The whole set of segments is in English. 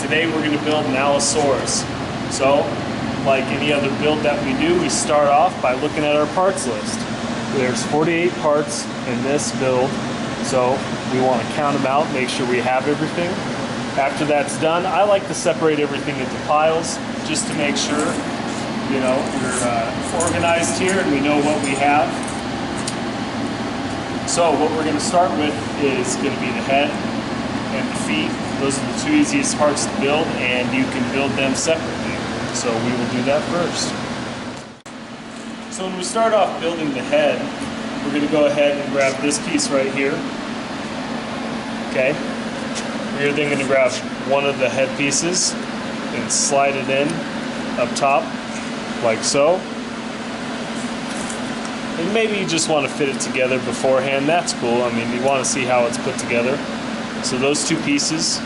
Today we're going to build an Allosaurus. So, like any other build that we do, we start off by looking at our parts list. There's 48 parts in this build, so we want to count them out, make sure we have everything. After that's done, I like to separate everything into piles just to make sure, you know, we're organized here and we know what we have. So what we're going to start with is going to be the head and the feet. Those are the two easiest parts to build, and you can build them separately. So we will do that first. So when we start off building the head, we're going to go ahead and grab this piece right here. Okay. We're then going to grab one of the head pieces and slide it in up top, like so. And maybe you just want to fit it together beforehand. That's cool. I mean, you want to see how it's put together. So those two pieces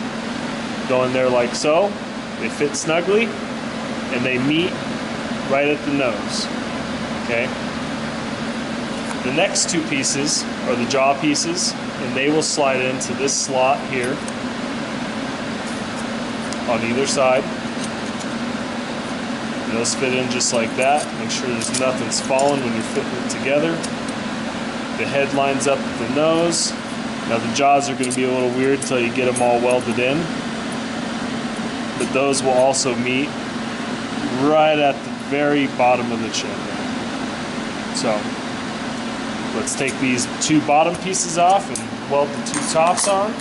go in there like so. They fit snugly and they meet right at the nose. Okay. The next two pieces are the jaw pieces, and they will slide into this slot here on either side. And those fit in just like that. Make sure there's nothing's falling when you're fitting it together. The head lines up with the nose. Now the jaws are going to be a little weird until you get them all welded in. But those will also meet right at the very bottom of the chin. So let's take these two bottom pieces off and weld the two tops on.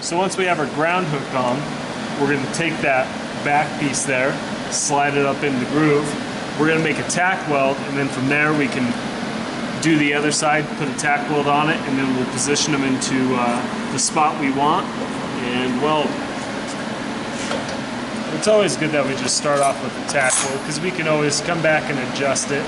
So once we have our ground hook on, we're going to take that back piece there, slide it up in the groove. We're going to make a tack weld, and then from there we can do the other side, put a tack weld on it, and then we'll position them into the spot we want and weld. It's always good that we just start off with the tack weld, because we can always come back and adjust it.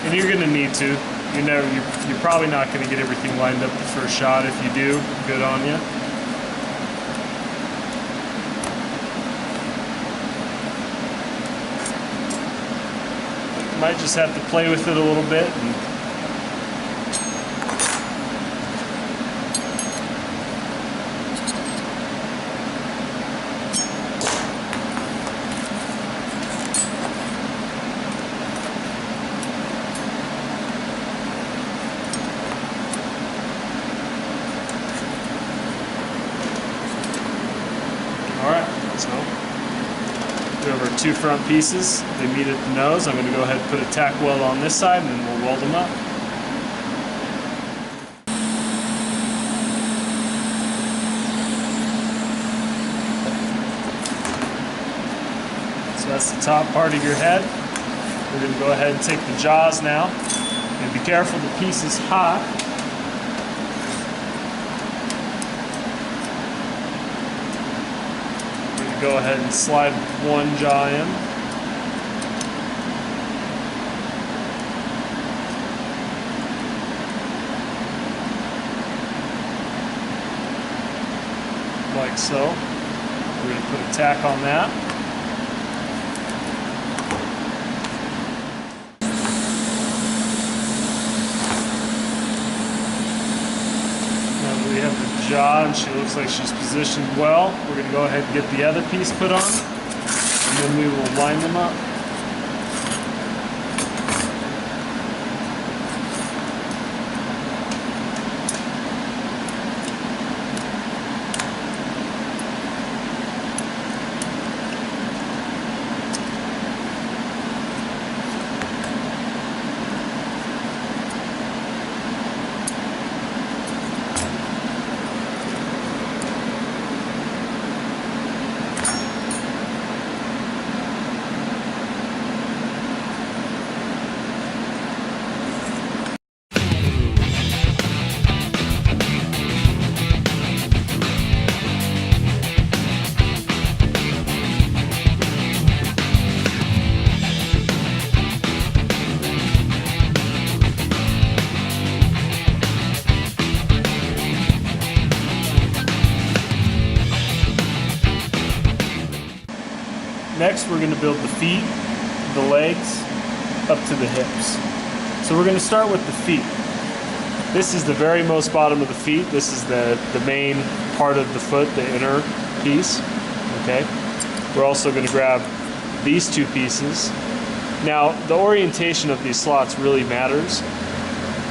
And you're going to need to. You're probably not going to get everything lined up the first shot. If you do, good on you. Might just have to play with it a little bit. Alright, so we have our two front pieces. They meet at the nose. I'm going to go ahead and put a tack weld on this side, and then we'll weld them up. So that's the top part of your head. We're going to go ahead and take the jaws now. And be careful, the piece is hot. Go ahead and slide one jaw in. Like so. We're going to put a tack on that. We have the jaw, and she looks like she's positioned well. We're going to go ahead and get the other piece put on, and then we will line them up. Next, we're going to build the feet, the legs, up to the hips. So we're going to start with the feet. This is the very most bottom of the feet. This is the main part of the foot, the inner piece. Okay. We're also going to grab these two pieces. Now, the orientation of these slots really matters.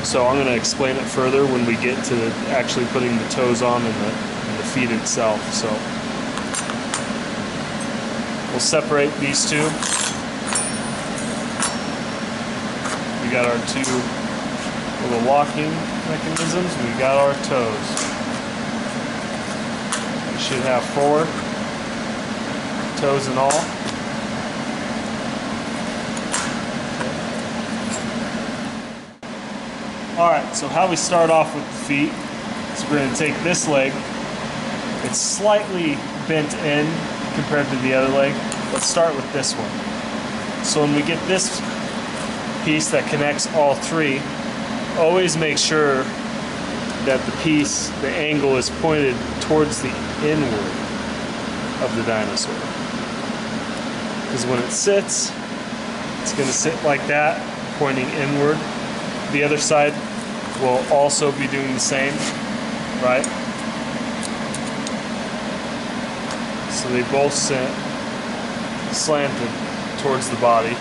So I'm going to explain it further when we get to actually putting the toes on and the feet itself. So we'll separate these two. We got our two little locking mechanisms. We got our toes. We should have 4 toes in all. Alright, so how we start off with the feet is we're going to take this leg. It's slightly bent in compared to the other leg. Let's start with this one. So when we get this piece that connects all 3, always make sure that the piece, the angle is pointed towards the inward of the dinosaur. Because when it sits, it's going to sit like that, pointing inward. The other side will also be doing the same, right? So they both sit slanted towards the body. I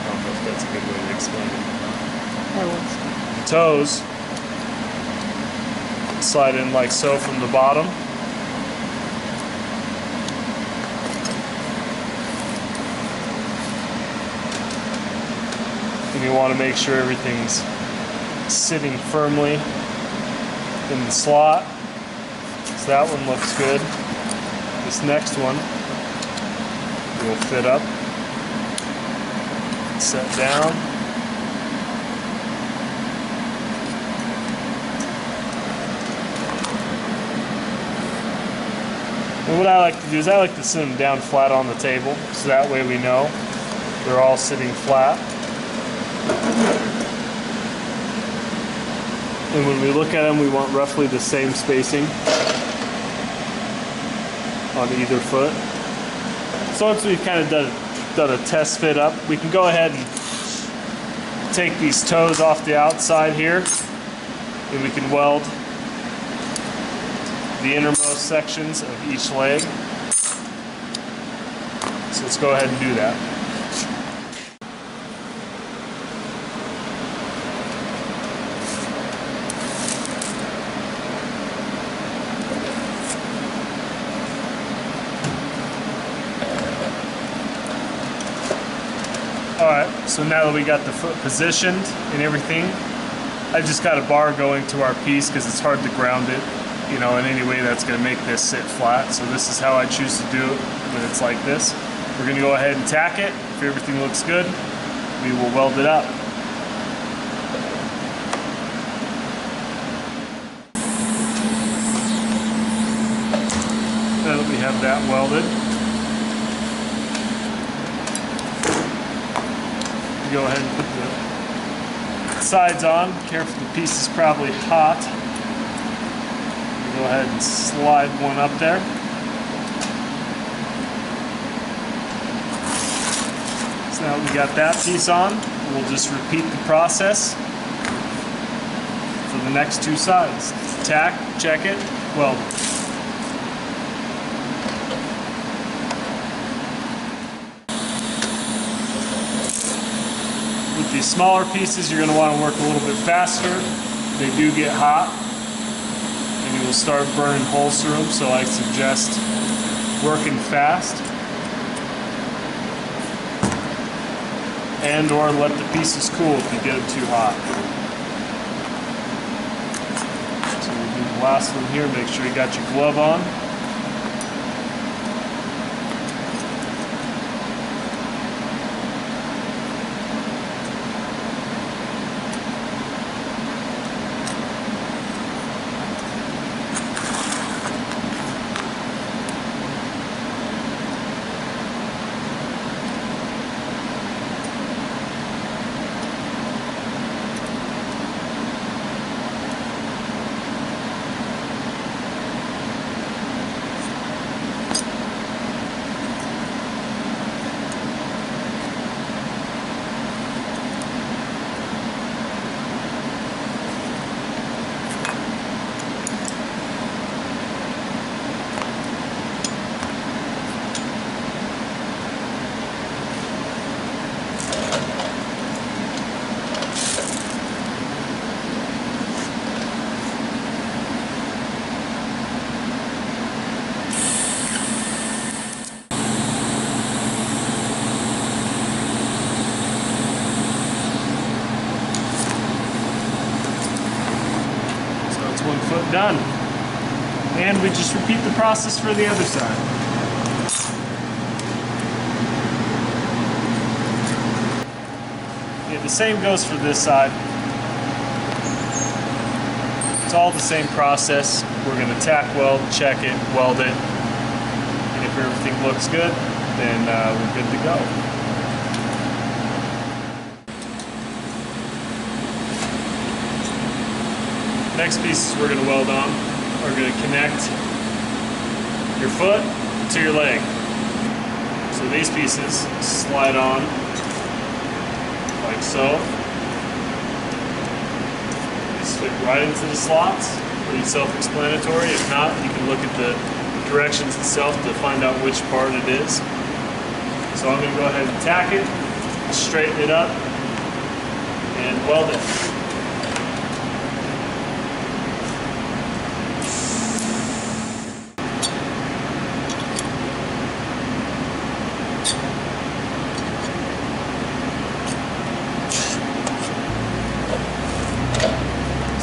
don't know if that's a good way to explain it. The toes slide in like so from the bottom. And you want to make sure everything's sitting firmly in the slot. So that one looks good. This next one will fit up, set down. And what I like to do is I like to sit them down flat on the table, so that way we know they're all sitting flat. And when we look at them, we want roughly the same spacing on either foot. So once we've kind of done a test fit up, we can go ahead and take these toes off the outside here, and we can weld the innermost sections of each leg. So let's go ahead and do that. Alright, so now that we got the foot positioned and everything, I just got a bar going to our piece because it's hard to ground it, you know, in any way that's going to make this sit flat. So this is how I choose to do it when it's like this. We're going to go ahead and tack it. If everything looks good, we will weld it up. Now that we have that welded, go ahead and put the sides on. Careful, the piece is probably hot. Go ahead and slide one up there. So now we got that piece on. We'll just repeat the process for the next 2 sides. Tack, check it, weld it. With these smaller pieces, you're going to want to work a little bit faster. They do get hot, and you will start burning holes through them, so I suggest working fast. And or let the pieces cool if you get them too hot. So we'll do the last one here. Make sure you got your glove on. Done. And we just repeat the process for the other side. Yeah, the same goes for this side. It's all the same process. We're going to tack weld, check it, weld it, and if everything looks good, then we're good to go. Next pieces we're going to weld on are going to connect your foot to your leg. So these pieces slide on like so. Fit right into the slots. Pretty self-explanatory. If not, you can look at the directions itself to find out which part it is. So I'm going to go ahead and tack it, straighten it up, and weld it.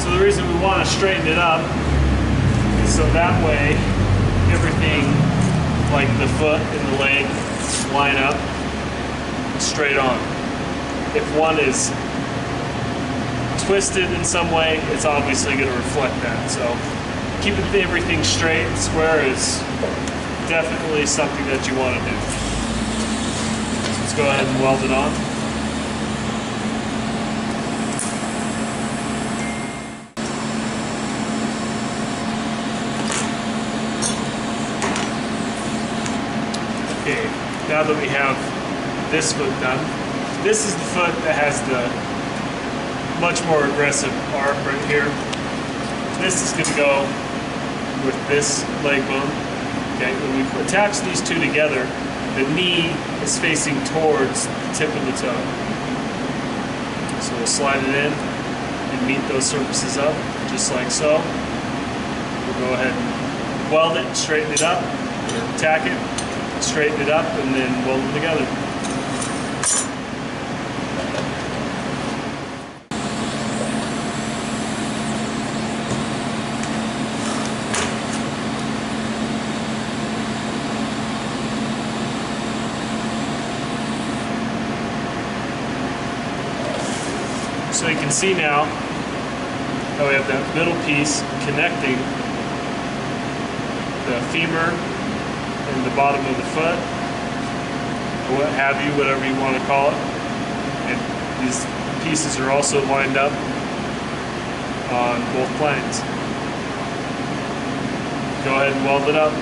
The reason we want to straighten it up is so that way everything like the foot and the leg line up straight on. If one is twisted in some way, it's obviously going to reflect that. So keeping everything straight and square is definitely something that you want to do. So let's go ahead and weld it on. Okay, now that we have this foot done, this is the foot that has the much more aggressive arc right here. This is going to go with this leg bone. Okay, when we attach these two together, the knee is facing towards the tip of the toe. So we'll slide it in and meet those surfaces up, just like so. We'll go ahead and weld it, straighten it up, or tack it, straighten it up, and then weld them together. So you can see now how we have that middle piece connecting the femur and the bottom of the foot, or what have you, whatever you want to call it. And these pieces are also lined up on both planes. Go ahead and weld it up.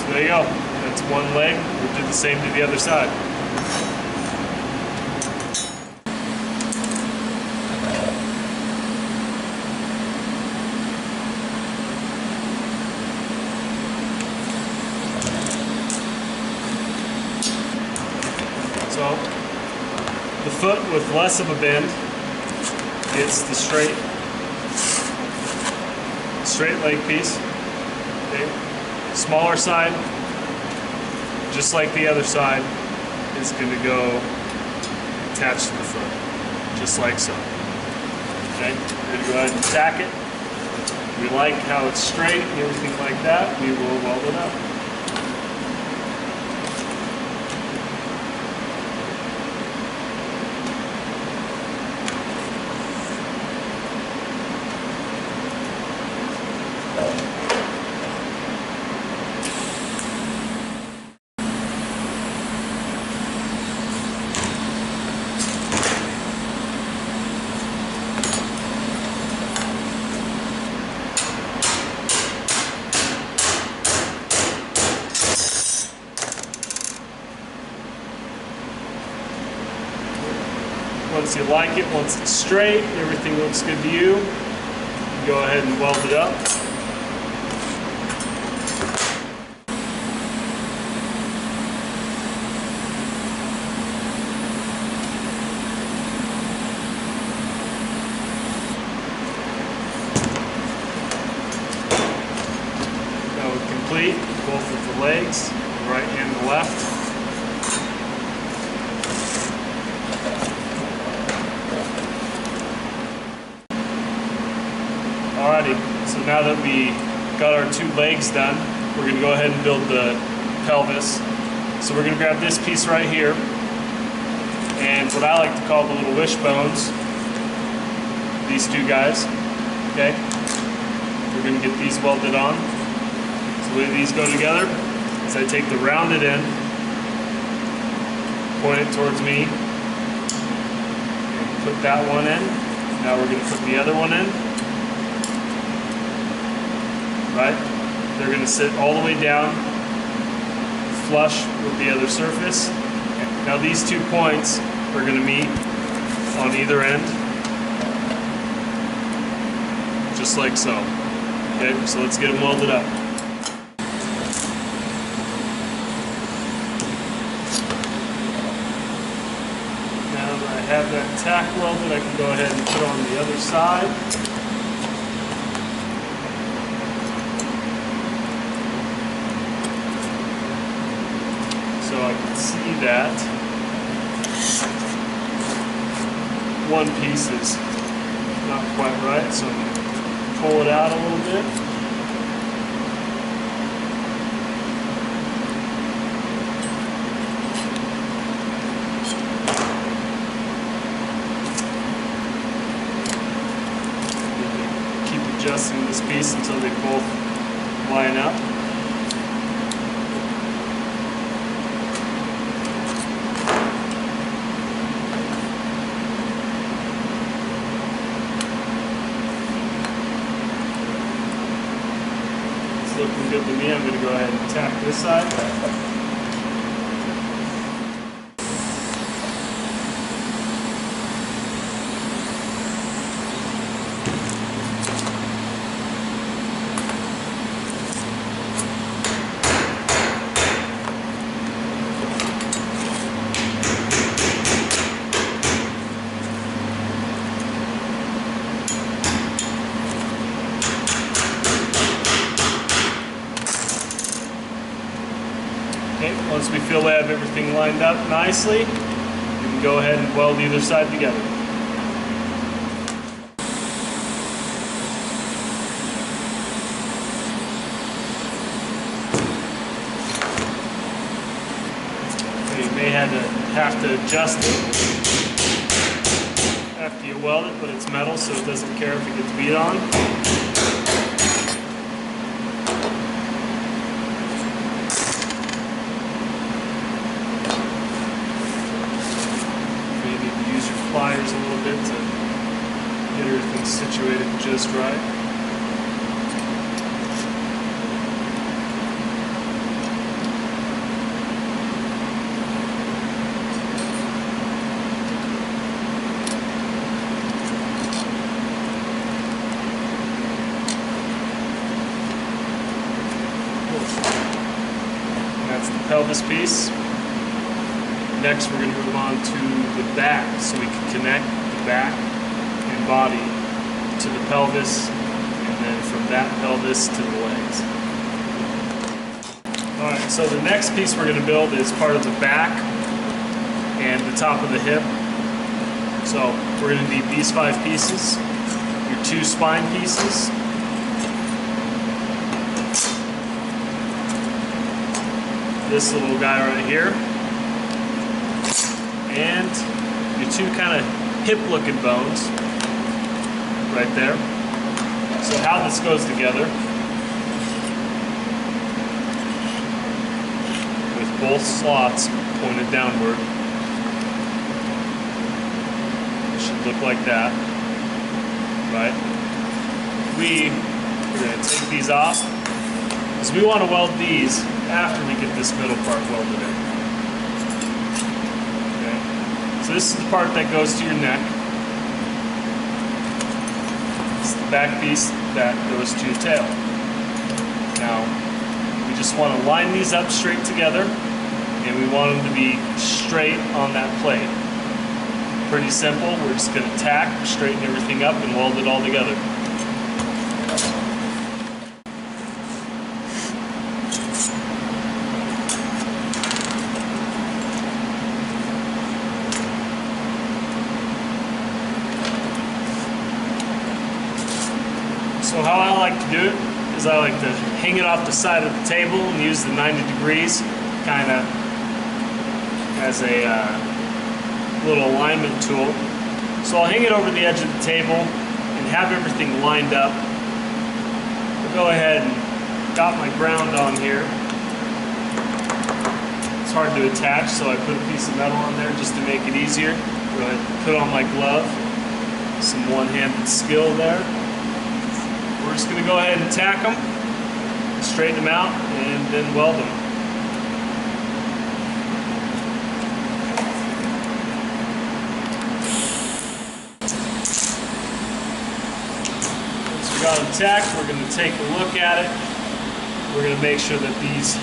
There you go. That's one leg. We'll do the same to the other side. So the foot with less of a bend gets the straight leg piece. Okay. Smaller side, just like the other side, is going to go attached to the foot, just like so. Okay, we're going to go ahead and tack it. If we like how it's straight and everything like that, we will weld it up. Once you like it, once it's straight, everything looks good to you, go ahead and weld it up. legs, the right and the left. Alrighty, so now that we got our 2 legs done, we're going to go ahead and build the pelvis. So we're going to grab this piece right here, and what I like to call the little wishbones, these 2 guys, okay? We're going to get these welded on. So the way these go together is I take the rounded end, point it towards me, and put that one in. Now we're going to put the other one in. Right? They're going to sit all the way down, flush with the other surface. Now these 2 points are going to meet on either end, just like so. Okay, so let's get them welded up. Now that I have that tack welded, I can go ahead and put on the other side. So I can see that one piece is not quite right, so I'm going to pull it out a little bit. Keep adjusting this piece until they both line up. Looking good to me. I'm going to go ahead and tack this side. Once we feel we have everything lined up nicely, you can go ahead and weld either side together. Okay, you may have to adjust it after you weld it, but it's metal, so it doesn't care if it gets beat on. Pliers a little bit to get everything situated just right. And that's the pelvis piece. Next, we're going to move on to the back, so we can connect the back and body to the pelvis, and then from that pelvis to the legs. Alright, so the next piece we're going to build is part of the back and the top of the hip. So we're going to need these 5 pieces, your 2 spine pieces, this little guy right here, and your 2 kind of hip-looking bones right there. So how this goes together, with both slots pointed downward, it should look like that, right? We're going to take these off, because we want to weld these after we get this middle part welded in. So this is the part that goes to your neck. It's the back piece that goes to your tail. Now, we just want to line these up straight together, and we want them to be straight on that plate. Pretty simple. We're just going to tack, straighten everything up, and weld it all together. So how I like to do it is I like to hang it off the side of the table and use the 90 degrees kind of as a little alignment tool. So I'll hang it over the edge of the table and have everything lined up. I'll go ahead and got my ground on here. It's hard to attach, so I put a piece of metal on there just to make it easier. Go ahead and put on my glove. Some one-handed skill there. We're just going to go ahead and tack them, straighten them out, and then weld them. Once we got them tacked, we're going to take a look at it. We're going to make sure that these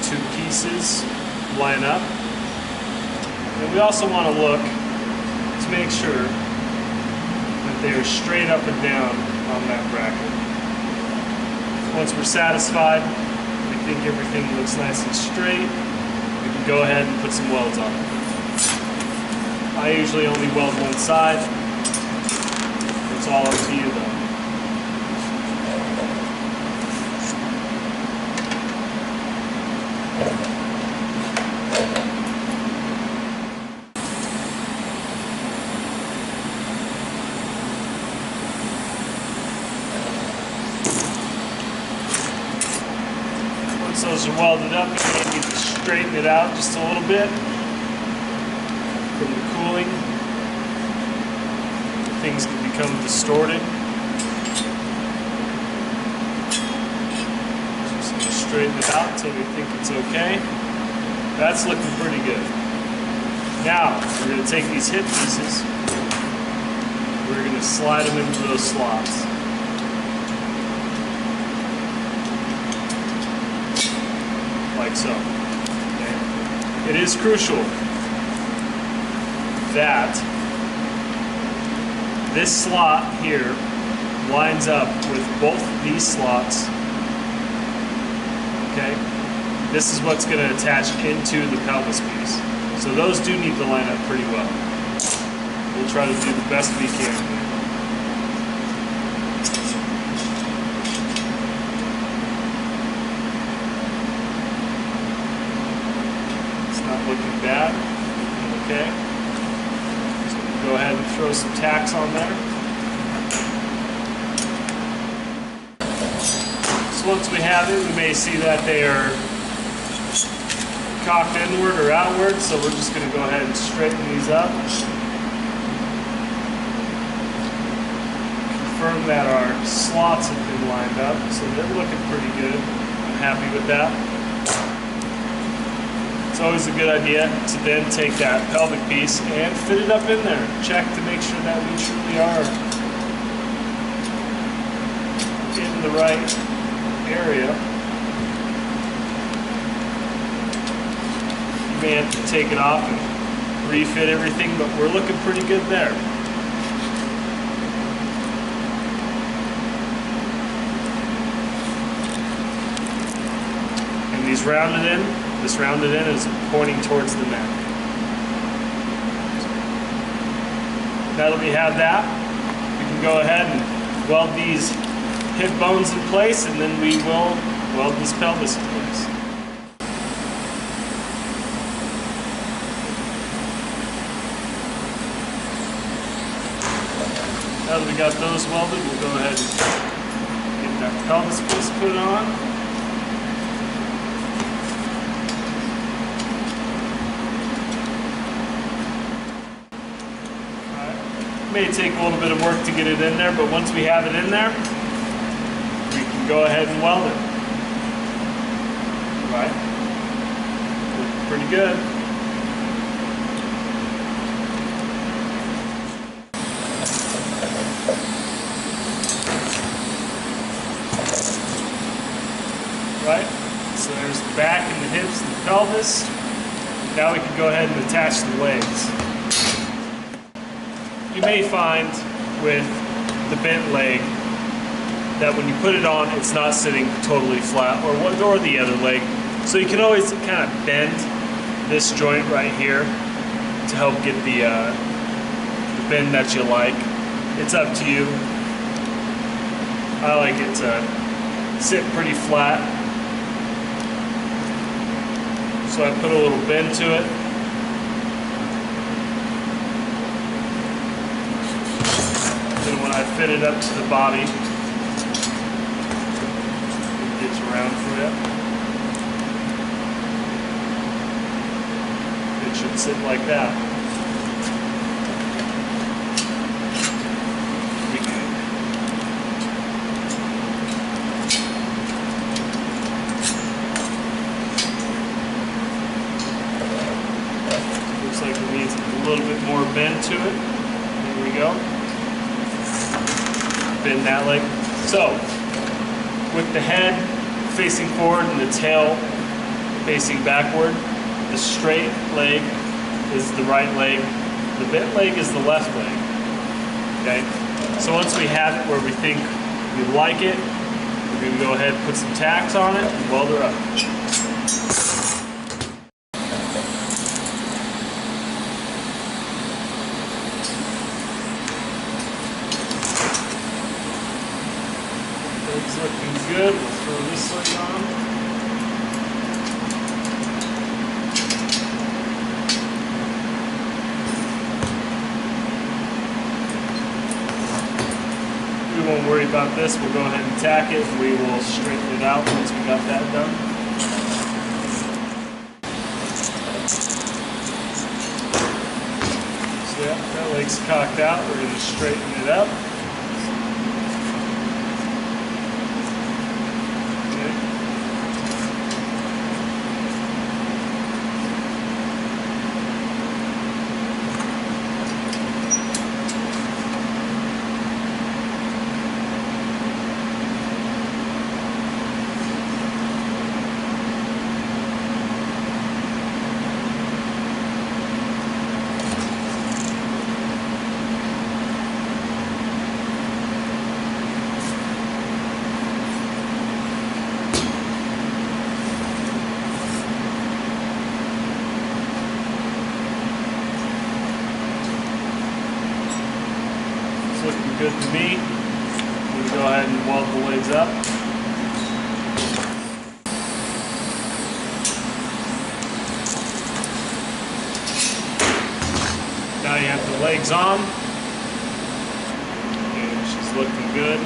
two pieces line up. And we also want to look to make sure that they are straight up and down on that bracket. Once we're satisfied, we think everything looks nice and straight, we can go ahead and put some welds on it. I usually only weld one side. It's all up to you though. Once those are welded up, you need to straighten it out just a little bit from the cooling. Things can become distorted. Just going to straighten it out until we think it's okay. That's looking pretty good. Now, we're going to take these hip pieces, we're going to slide them into those slots. Like so. Okay. It is crucial that this slot here lines up with both of these slots. Okay? This is what's going to attach into the pelvis piece. So those do need to line up pretty well. We'll try to do the best we can. Looking bad. Okay. So we'll go ahead and throw some tacks on there. So once we have it, we may see that they are cocked inward or outward, so we're just going to go ahead and straighten these up. Confirm that our slots have been lined up, so they're looking pretty good. I'm happy with that. It's always a good idea to then take that pelvic piece and fit it up in there. Check to make sure that we truly are in the right area. You may have to take it off and refit everything, but we're looking pretty good there. And these rounded in. This rounded end is pointing towards the neck. Now that we have that, we can go ahead and weld these hip bones in place, and then we will weld this pelvis in place. Now that we got those welded, we'll go ahead and get that pelvis piece put on. May take a little bit of work to get it in there, but once we have it in there, we can go ahead and weld it. Right? Looking pretty good. Right? So there's the back and the hips and the pelvis. Now we can go ahead and attach the legs. You may find with the bent leg that when you put it on, it's not sitting totally flat, or the other leg. So you can always kind of bend this joint right here to help get the bend that you like. It's up to you. I like it to sit pretty flat. So I put a little bend to it. Then when I fit it up to the body, it gets around for you. It should sit like that. Looks like it needs a little bit more bend to it. There we go. Bend that leg. So, with the head facing forward and the tail facing backward, the straight leg is the right leg, the bent leg is the left leg. Okay? So once we have it where we think we like it, we're going to go ahead and put some tacks on it and weld her up. Leg's looking good. We'll throw this leg on. We won't worry about this. We'll go ahead and tack it. We will straighten it out once we got that done. So yeah, that leg's cocked out. We're going to straighten it up. Looking good to me. We'll go ahead and weld the legs up. Now you have the legs on. And she's looking good.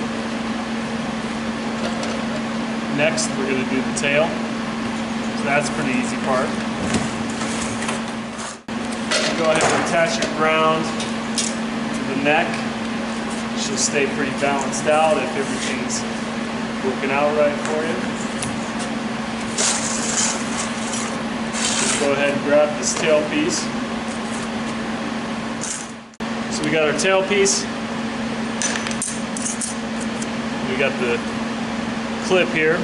Next, we're going to do the tail. So that's a pretty easy part. Go ahead and attach your ground to the neck. She'll stay pretty balanced out if everything's working out right for you. Just go ahead and grab this tail piece. So we got our tail piece. We got the clip here.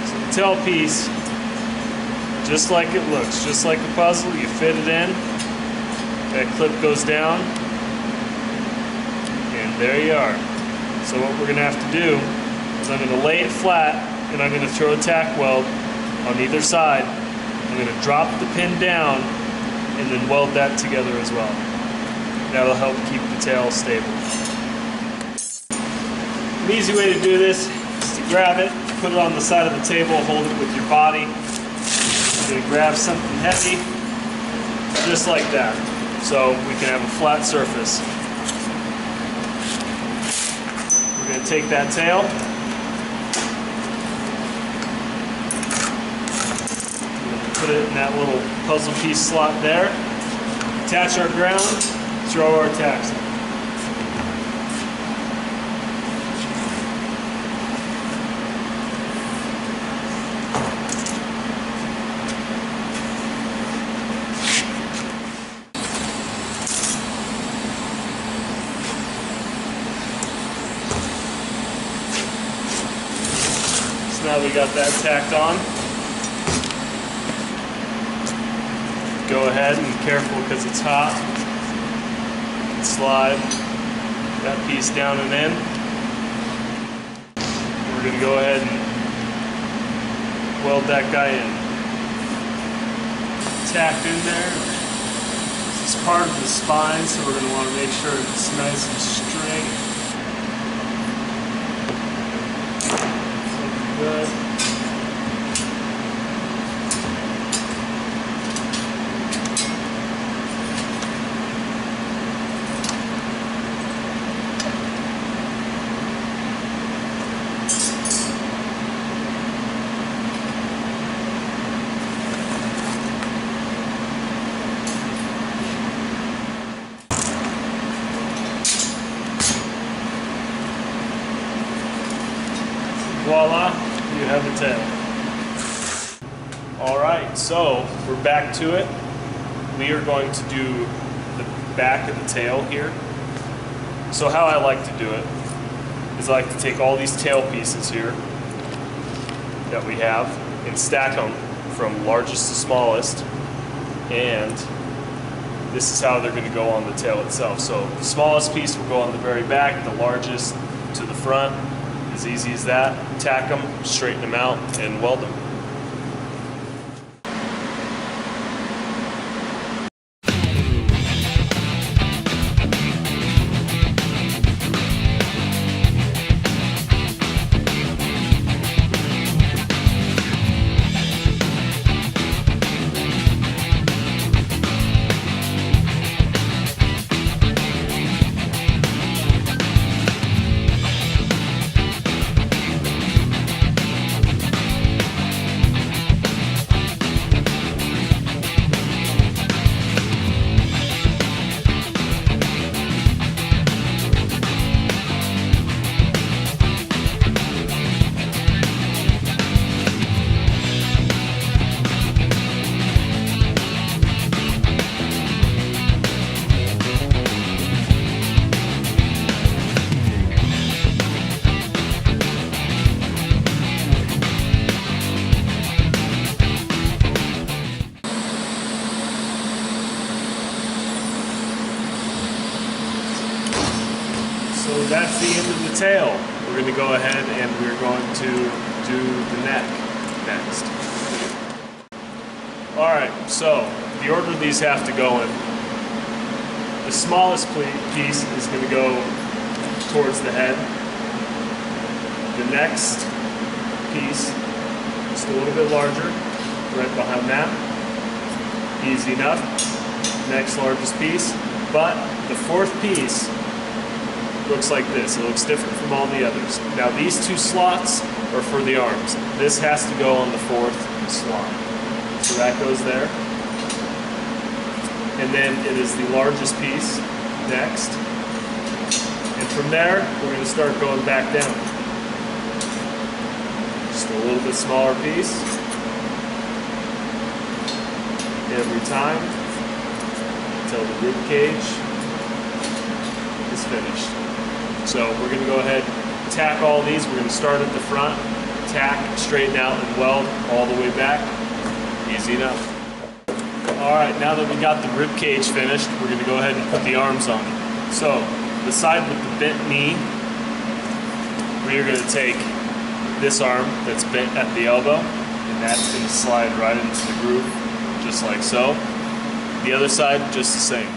So the tail piece, just like it looks, just like a puzzle, you fit it in. That clip goes down. There you are. So what we're going to have to do is I'm going to lay it flat and I'm going to throw a tack weld on either side. I'm going to drop the pin down and then weld that together as well. That'll help keep the tail stable. An easy way to do this is to grab it, put it on the side of the table, hold it with your body. You're going to grab something heavy, just like that, so we can have a flat surface. We're going to take that tail, put it in that little puzzle piece slot there, attach our ground, throw our tacks in. Now we got that tacked on. Go ahead and careful because it's hot. Slide that piece down and in. We're going to go ahead and weld that guy in. Tacked in there. This is part of the spine, so we're going to want to make sure it's nice and straight. good. Voila, you have the tail. All right, so we're back to it. We are going to do the back of the tail here. So how I like to do it is I like to take all these tail pieces here that we have and stack them from largest to smallest, and this is how they're going to go on the tail itself. So the smallest piece will go on the very back, the largest to the front. As easy as that. Tack them, straighten them out, and weld them. So that's the end of the tail. We're going to go ahead and we're going to do the neck next. Alright, so the order these have to go in. The smallest piece is going to go towards the head. The next piece, just a little bit larger, right behind that. Easy enough. Next largest piece. But the fourth piece looks like this. It looks different from all the others. Now these two slots are for the arms. This has to go on the fourth slot. So that goes there. And then it is the largest piece next. And from there, we're going to start going back down. Just a little bit smaller piece. Every time until the rib cage is finished. So we're going to go ahead and tack all these. We're going to start at the front, tack, straighten out, and weld all the way back. Easy enough. Alright, now that we got the rib cage finished, we're going to go ahead and put the arms on. So, the side with the bent knee, we are going to take this arm that's bent at the elbow, and that's going to slide right into the groove, just like so. The other side, just the same.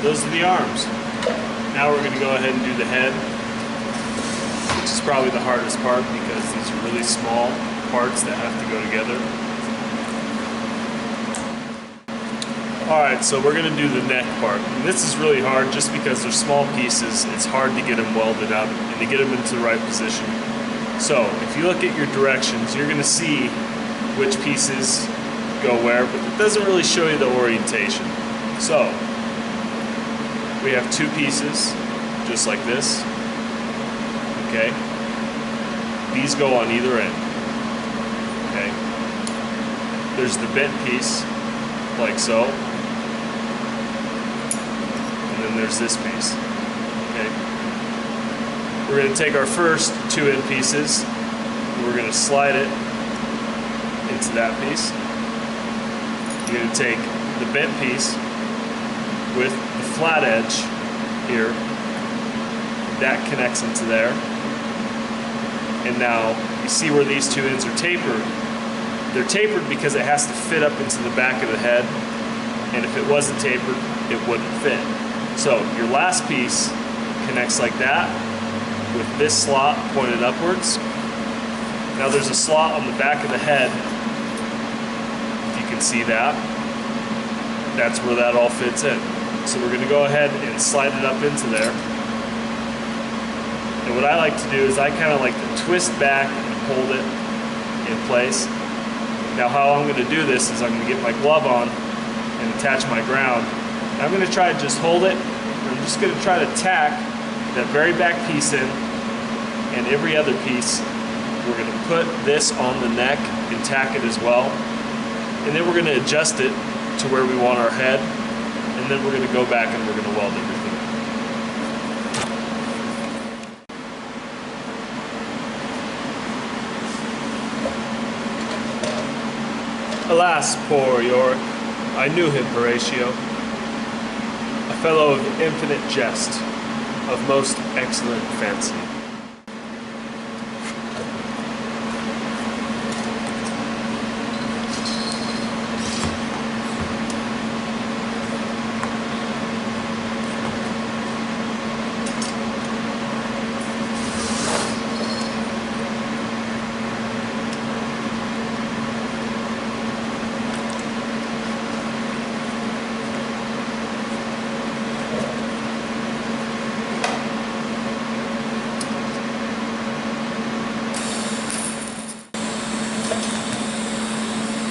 Those are the arms. Now we're going to go ahead and do the head, which is probably the hardest part because these are really small parts that have to go together. Alright, so we're going to do the neck part. And this is really hard just because they're small pieces. It's hard to get them welded up and to get them into the right position. So, if you look at your directions, you're going to see which pieces go where, but it doesn't really show you the orientation. So, we have two pieces, just like this, okay? These go on either end, okay? There's the bent piece, like so, and then there's this piece, okay? We're going to take our first two end pieces, and we're going to slide it into that piece. You're going to take the bent piece with the flat edge here. That connects into there. And now you see where these two ends are tapered. They're tapered because it has to fit up into the back of the head. And if it wasn't tapered, it wouldn't fit. So your last piece connects like that with this slot pointed upwards. Now there's a slot on the back of the head. If you can see that, that's where that all fits in. So we're going to go ahead and slide it up into there. And what I like to do is I kind of like to twist back and hold it in place. Now how I'm going to do this is I'm going to get my glove on and attach my ground. And I'm going to try to just hold it. I'm just going to try to tack that very back piece in, and every other piece. We're going to put this on the neck and tack it as well. And then we're going to adjust it to where we want our head. And then we're going to go back and we're going to weld everything. Alas, poor York, I knew him, Horatio, a fellow of infinite jest, of most excellent fancy.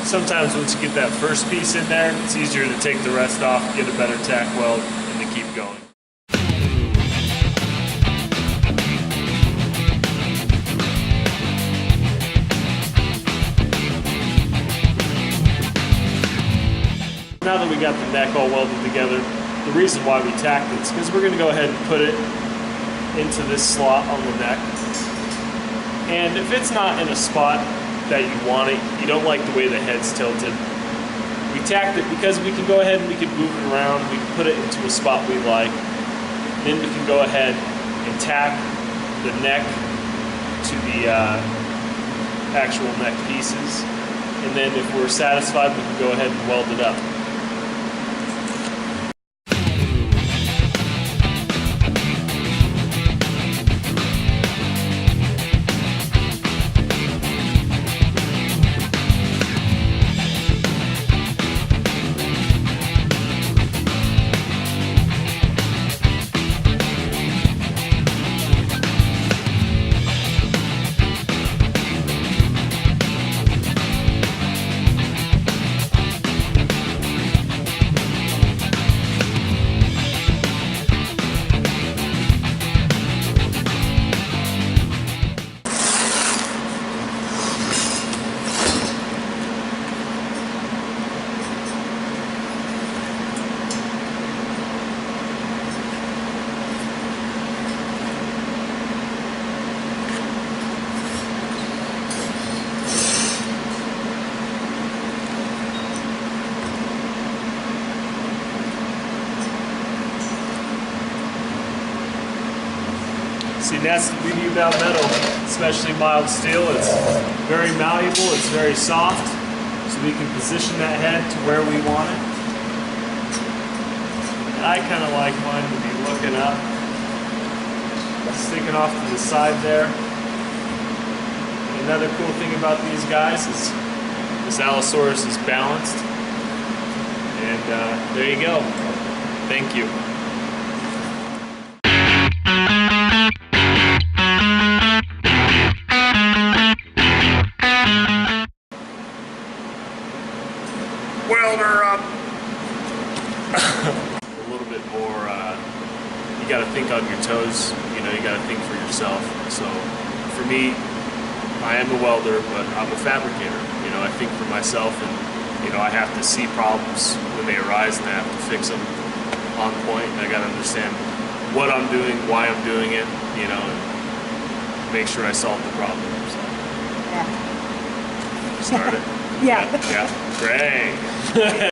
Sometimes once you get that first piece in there, it's easier to take the rest off, get a better tack weld, and to keep going. Now that we got the neck all welded together, the reason why we tacked it is because we're going to go ahead and put it into this slot on the neck. And if it's not in a spot that you want it, you don't like the way the head's tilted, we tacked it because we can go ahead and we can move it around, we can put it into a spot we like, then we can go ahead and tack the neck to the actual neck pieces, and then if we're satisfied, we can go ahead and weld it up. See, that's the beauty about metal, especially mild steel. It's very malleable, it's very soft, so we can position that head to where we want it. And I kind of like mine to be looking up, sticking off to the side there. And another cool thing about these guys is this Allosaurus is balanced. And there you go. Thank you. Welder up. A little bit more, you got to think on your toes, you know, you got to think for yourself. So for me, I am a welder, but I'm a fabricator. You know, I think for myself, and you know, I have to see problems when they arise and I have to fix them on point. And I got to understand what I'm doing, why I'm doing it, you know, and make sure I solve the problem. So. Yeah. Start it. Yeah. Yeah. Great.